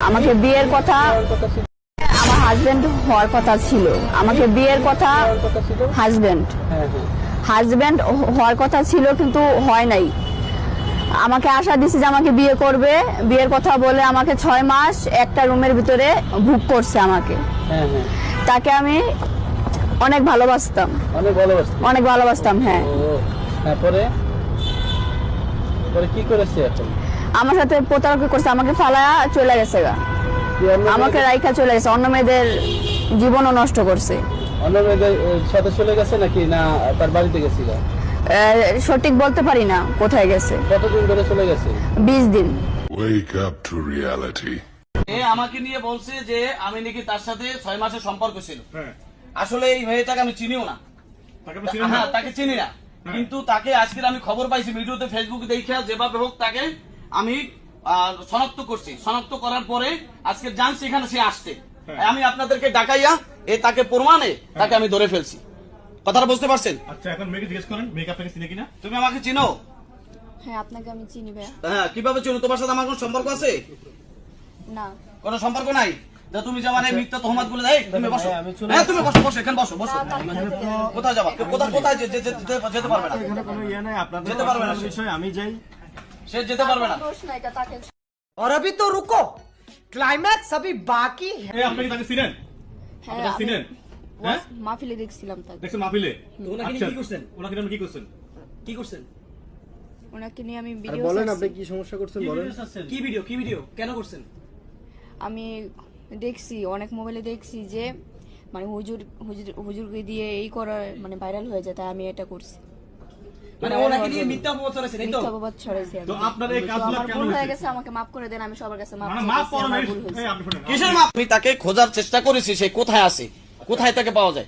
আমাকে বিয়ের কথা, আমার হাজবেন্ড হওয়ার কথা ছিল, আমাকে বিয়ের কথা, হাজবেন্ড হওয়ার কথা ছিল কিন্তু হয় নাই। আমাকে আশা দিছে যে আমাকে বিয়ে করবে, বিয়ের কথা বলে আমাকে 6 মাস একটা রুমের ভিতরে বুক করছে আমাকে। তাকে আমি অনেক ভালোবাসতাম, অনেক ভালোবাসতাম। হ্যাঁ, পরে কি করেছে এখন? আমার সাথে প্রতারণা করছে, আমাকে ফালায়া চলে গেছে গা, আমাকে রাইখা চলে গেছে, অন্য মেয়েদের জীবনও নষ্ট করছে। অন্য মেয়েদের সাথে চলে গেছে নাকি না তার বাড়িতে গেছিল? সঠিক বলতে পারি না কোথায় গেছে। কতদিন ধরে চলে গেছে? 20 দিন। Wake up to reality. আমাকে নিয়ে বলছে যে আমি নাকি তার সাথে 6 মাসের সম্পর্ক ছিল। আসলে এই মেয়েটাকে আমি চিনিও না, তাকে চিনি না, কিন্তু তাকে আজকে আমি খবর পাইছি ভিডিওতে, ফেসবুকে দেখে যেভাবে হোক তাকে আমি শনাক্ত করছি। শনাক্ত করার পরে আজকে জানছি এখানে সে আসছে, আমি আপনাদেরকে ডাকাইয়া তাকে প্রমাণে তাকে আমি ধরে ফেলছি। কথাটা বুঝতে পারছেন? আচ্ছা, এখন মেয়েকে জিজ্ঞেস করেন মেয়েকে আপনাকে চিনে কিনা। তুমি আমাকে চিনো? হ্যাঁ, আপনাকে আমি চিনি ভাইয়া। হ্যাঁ, কিভাবে চিনো? তোমার সাথে আমার কোনো সম্পর্ক আছে? না, কোনো সম্পর্ক নাই। তুমি যাবা না মিথ্যা তহমত বলে দেয়। তুমি বসো, হ্যাঁ তুমি বসো, বসো এখানে বসো, বসো। কোথায় যাবা? কোথায় যেতে পারবে না, এখানে কোনো ইয়ে নাই, আপনাদের যেতে পারবে না বিষয় আমি যাই, সে যেতে পারবে না। দোষ নাই, এটা তাকে। और अभी तो रुको, क्लाइमैक्स अभी बाकी है। এই আপনি কি তাকে চিনেন? হ্যাঁ, আপনি তাকে চিনেন? হ্যাঁ, মাহফিলে দেখছিলাম তাকে। দেখছেন মাহফিলে? ওনাকে নিয়ে কি করছেন? ওনাকে নিয়ে আপনি কি করছেন? কি করছেন? ওনাকে নিয়ে আমি ভিডিও বলেন আপনি কি সমস্যা করছেন বলেন। কি ভিডিও কেন করছেন? আমি দেখছি অনেক মোবাইলে দেখছি যে মানে হুজুরকে দিয়ে এই করা মানে ভাইরাল হয়ে যায়, তাই আমি এটা করছি। মানে ওনাকে নিয়ে মিথ্যা অপবাদ ছড়াইছেন, এই তো? মিথ্যা অপবাদ ছড়াইছি আমি। তো আপনার এই তো কাজগুলো আমার কেন ভুল হয়ে হয়েছে? গেছে, আমাকে মাফ করে দেন, আমি সবার কাছে মাফ মানে চাইছি, মাফ করেন আমার নাই। ভুল হয়েছে। এই আপনি শুনেন, কিসের মাপ? আমি তাকে খোঁজার চেষ্টা করেছি, সে কোথায় আছে, কোথায় তাকে পাওয়া যায়।